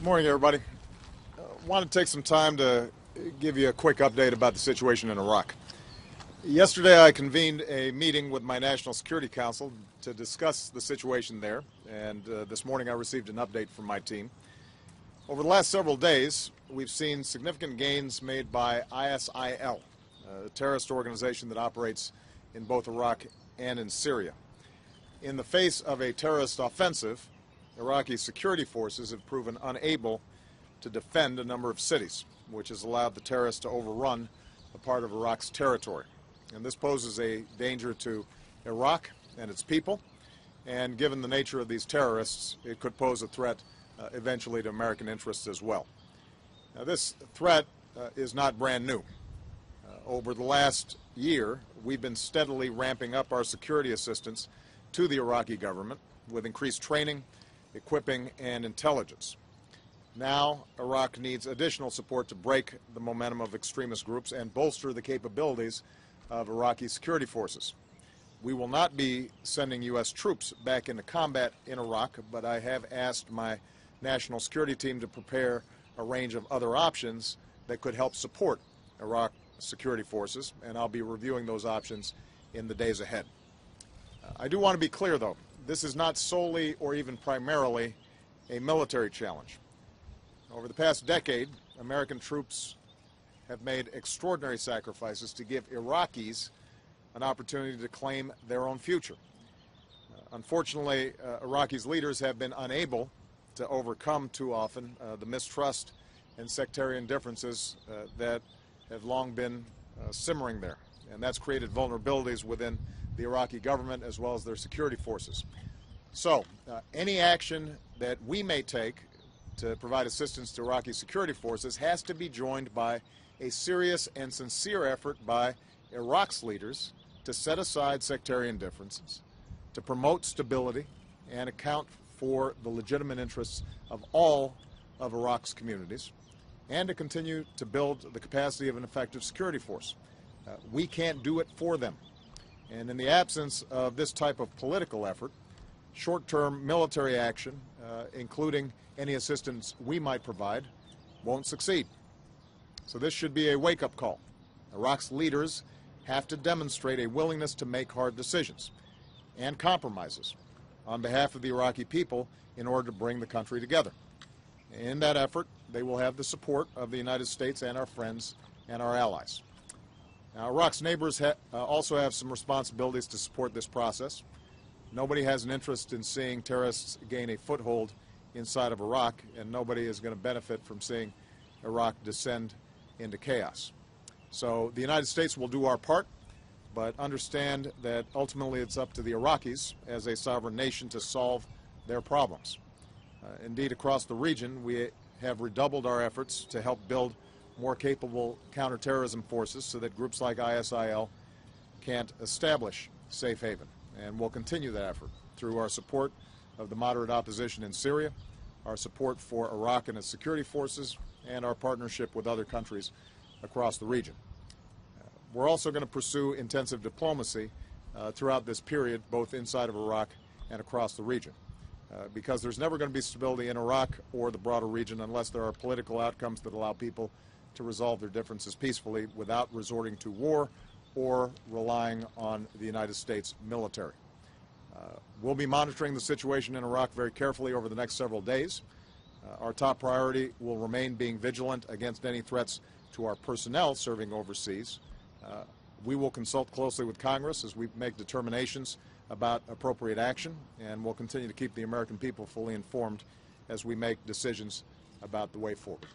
Morning, everybody. Want to take some time to give you a quick update about the situation in Iraq. Yesterday, I convened a meeting with my National Security Council to discuss the situation there, and this morning I received an update from my team. Over the last several days, we've seen significant gains made by ISIL, a terrorist organization that operates in both Iraq and in Syria. In the face of a terrorist offensive, Iraqi security forces have proven unable to defend a number of cities, which has allowed the terrorists to overrun a part of Iraq's territory. And this poses a danger to Iraq and its people, and given the nature of these terrorists, it could pose a threat eventually to American interests as well. Now, this threat is not brand new. Over the last year, we've been steadily ramping up our security assistance to the Iraqi government with increased training, equipping, and intelligence. Now, Iraq needs additional support to break the momentum of extremist groups and bolster the capabilities of Iraqi security forces. We will not be sending U.S. troops back into combat in Iraq, but I have asked my national security team to prepare a range of other options that could help support Iraq security forces, and I'll be reviewing those options in the days ahead. I do want to be clear, though. This is not solely or even primarily a military challenge. Over the past decade, American troops have made extraordinary sacrifices to give Iraqis an opportunity to claim their own future. Unfortunately, Iraqis' leaders have been unable to overcome too often the mistrust and sectarian differences that have long been simmering there. And that's created vulnerabilities within the Iraqi government as well as their security forces. So, any action that we may take to provide assistance to Iraqi security forces has to be joined by a serious and sincere effort by Iraq's leaders to set aside sectarian differences, to promote stability, and account for the legitimate interests of all of Iraq's communities, and to continue to build the capacity of an effective security force. We can't do it for them. And in the absence of this type of political effort, short-term military action, including any assistance we might provide, won't succeed. So this should be a wake-up call. Iraq's leaders have to demonstrate a willingness to make hard decisions and compromises on behalf of the Iraqi people in order to bring the country together. In that effort, they will have the support of the United States and our friends and our allies. Now, Iraq's neighbors also have some responsibilities to support this process. Nobody has an interest in seeing terrorists gain a foothold inside of Iraq, and nobody is going to benefit from seeing Iraq descend into chaos. So the United States will do our part, but understand that ultimately it's up to the Iraqis as a sovereign nation to solve their problems. Indeed, across the region, we have redoubled our efforts to help build more capable counterterrorism forces so that groups like ISIL can't establish safe haven. And we'll continue that effort through our support of the moderate opposition in Syria, our support for Iraq and its security forces, and our partnership with other countries across the region. We're also going to pursue intensive diplomacy throughout this period, both inside of Iraq and across the region, because there's never going to be stability in Iraq or the broader region unless there are political outcomes that allow people to resolve their differences peacefully without resorting to war or relying on the United States military. We'll be monitoring the situation in Iraq very carefully over the next several days. Our top priority will remain being vigilant against any threats to our personnel serving overseas. We will consult closely with Congress as we make determinations about appropriate action, and we'll continue to keep the American people fully informed as we make decisions about the way forward.